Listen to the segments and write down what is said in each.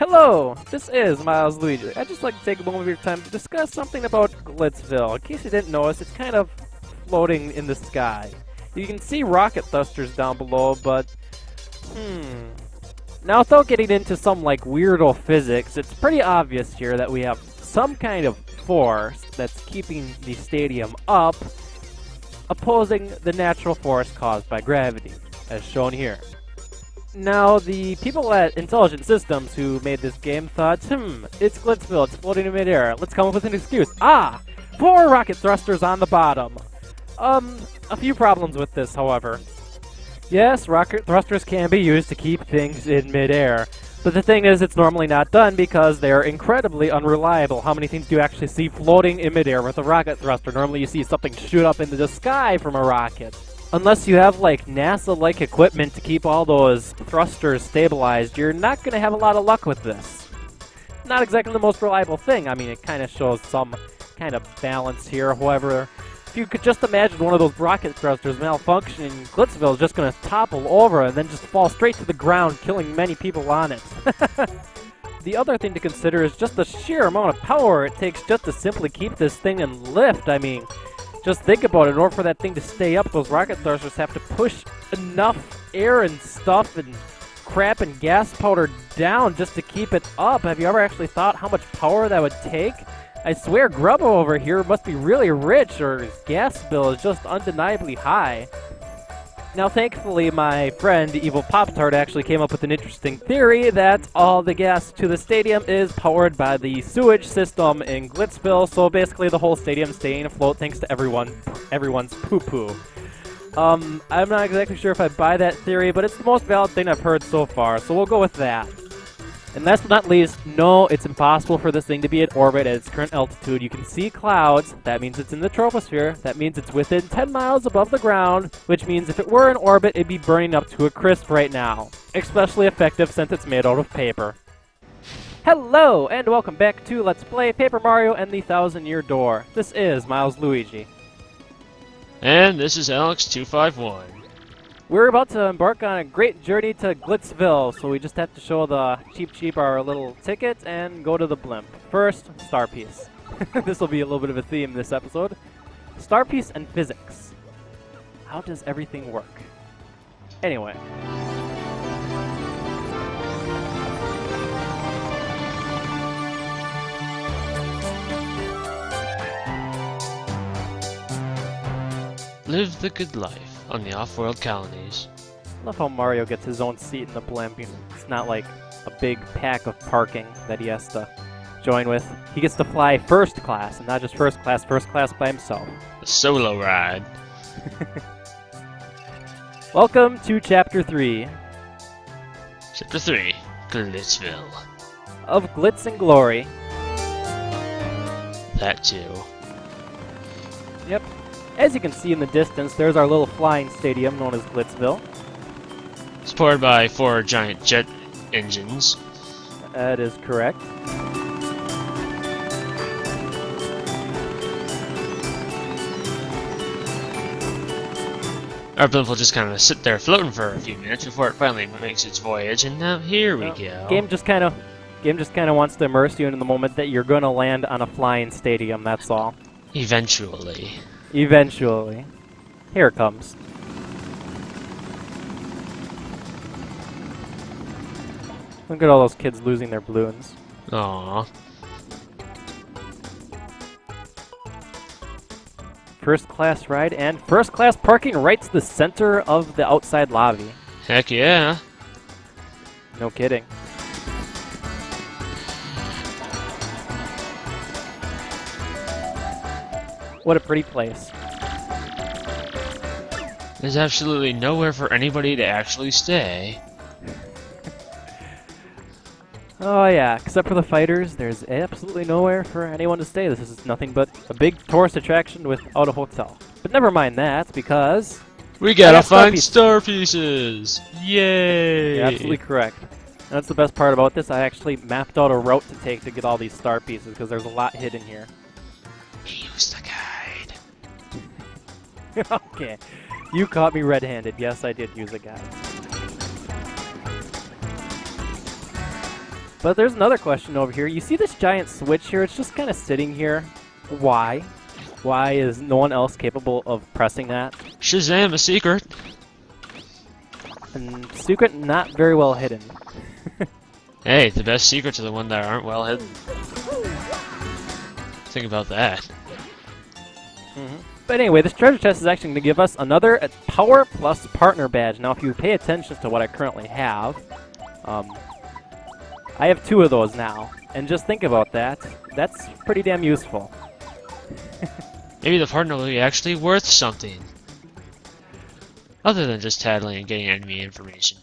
Hello, this is MilesLuigi. I'd just like to take a moment of your time to discuss something about Glitzville. In case you didn't notice, it's kind of floating in the sky. You can see rocket thrusters down below, but now without getting into some like weirdo physics, it's pretty obvious here that we have some kind of force that's keeping the stadium up, opposing the natural force caused by gravity, as shown here. Now, the people at Intelligent Systems who made this game thought, it's Glitzville, it's floating in midair, let's come up with an excuse. 4 rocket thrusters on the bottom. A few problems with this, however. Yes, rocket thrusters can be used to keep things in midair, but the thing is, it's normally not done because they're incredibly unreliable. How many things do you actually see floating in midair with a rocket thruster? Normally you see something shoot up into the sky from a rocket. Unless you have like NASA-like equipment to keep all those thrusters stabilized, you're not going to have a lot of luck with this. Not exactly the most reliable thing. I mean, it kind of shows some kind of balance here. However, if you could just imagine one of those rocket thrusters malfunctioning, Glitzville is just going to topple over and then just fall straight to the ground, killing many people on it. The other thing to consider is just the sheer amount of power it takes just to simply keep this thing in lift. I mean, just think about it. In order for that thing to stay up, those rocket thrusters have to push enough air and stuff and crap and gas powder down just to keep it up. Have you ever actually thought how much power that would take? I swear Grubba over here must be really rich, or his gas bill is just undeniably high. Now, thankfully, my friend Evil Pop-Tart actually came up with an interesting theory that all the gas to the stadium is powered by the sewage system in Glitzville, so basically the whole stadium staying afloat thanks to everyone's poo-poo. I'm not exactly sure if I buy that theory, but it's the most valid thing I've heard so far, so we'll go with that. And last but not least, no, it's impossible for this thing to be in orbit at its current altitude. You can see clouds. That means it's in the troposphere. That means it's within 10 miles above the ground, which means if it were in orbit, it'd be burning up to a crisp right now. Especially effective since it's made out of paper. Hello, and welcome back to Let's Play Paper Mario and the Thousand-Year Door. This is MilesLuigi. And this is Alex251. We're about to embark on a great journey to Glitzville, so we just have to show the Cheep our little ticket and go to the blimp. First, Star Piece. This will be a little bit of a theme this episode. Star Piece and physics. How does everything work? Anyway. Live the good life on the off-world colonies. I love how Mario gets his own seat in the blimp. It's not like a big pack of parking that he has to join with. He gets to fly first class, and not just first class by himself. A solo ride. Welcome to Chapter 3. Chapter 3, Glitzville. Of Glitz and Glory. That too. Yep. As you can see in the distance, there's our little flying stadium known as Glitzville. It's powered by 4 giant jet engines. That is correct. Our blimp will just kind of sit there floating for a few minutes before it finally makes its voyage, and now here we go. Game just kind of wants to immerse you in the moment that you're going to land on a flying stadium, that's all. Eventually. Eventually. Here it comes. Look at all those kids losing their balloons. Aww. First class ride and first class parking right to the center of the outside lobby. Heck yeah. No kidding. What a pretty place. There's absolutely nowhere for anybody to actually stay. Oh yeah, except for the fighters, there's absolutely nowhere for anyone to stay. This is nothing but a big tourist attraction without a hotel. But never mind that, because we gotta find star pieces! Yay! You're absolutely correct. And that's the best part about this. I actually mapped out a route to take to get all these star pieces, because there's a lot hidden here. He used the guide. Okay. You caught me red-handed. Yes, I did use a guide. But there's another question over here. You see this giant switch here? It's just kind of sitting here. Why? Why is no one else capable of pressing that? Shazam, a secret! And secret not very well hidden. Hey, the best secrets are the ones that aren't well hidden. Think about that. But anyway, this treasure chest is actually going to give us another Power Plus Partner Badge. Now, if you pay attention to what I currently have, I have 2 of those now. And just think about that. That's pretty damn useful. Maybe the partner will be actually worth something. Other than just tattling and getting enemy information.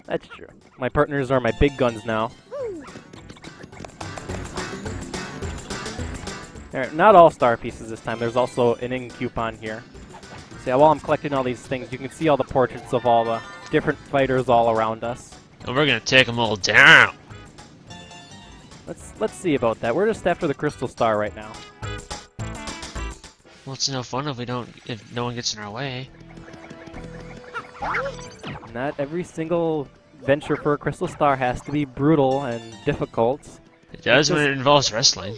That's true. My partners are my big guns now. Alright, not all star pieces this time. There's also an ink coupon here. So yeah, while I'm collecting all these things, you can see all the portraits of all the different fighters all around us. And we're gonna take them all down! Let's see about that. We're just after the crystal star right now. Well, it's no fun if no one gets in our way. Not every single venture for a crystal star has to be brutal and difficult. It does when it involves wrestling.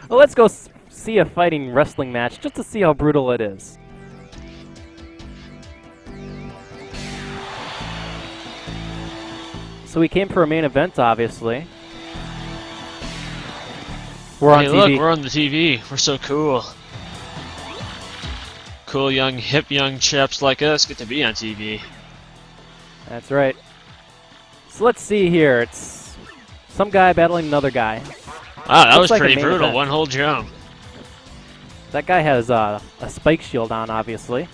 Well, let's go see a fighting wrestling match just to see how brutal it is. So we came for a main event, obviously. We're on Hey, TV. look, we're on the TV. We're so cool. Cool, young, hip, young chaps like us get to be on TV. That's right. So let's see here. It's some guy battling another guy. Wow, that Looks was like a pretty main brutal. event. One whole jump. That guy has a spike shield on, obviously.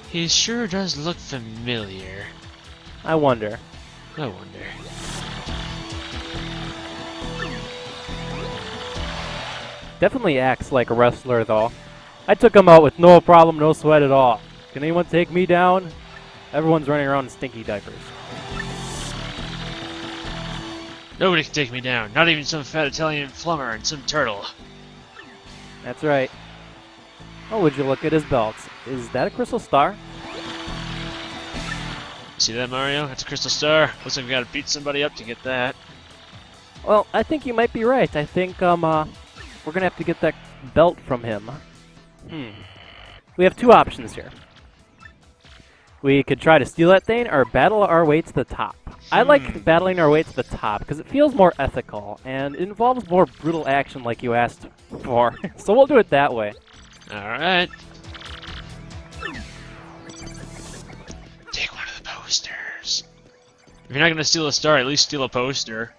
He sure does look familiar. I wonder. I wonder. Definitely acts like a wrestler, though. I took him out with no problem, no sweat at all. Can anyone take me down? Everyone's running around in stinky diapers. Nobody can take me down. Not even some fat Italian plumber and some turtle. That's right. Oh, would you look at his belts? Is that a crystal star? See that, Mario? That's a crystal star. Looks like we gotta beat somebody up to get that. Well, I think you might be right. I think we're gonna have to get that belt from him. We have 2 options here. We could try to steal that thing or battle our way to the top. I like battling our way to the top because it feels more ethical and it involves more brutal action like you asked for. So we'll do it that way. Alright. Take one of the posters. If you're not gonna steal a star, at least steal a poster.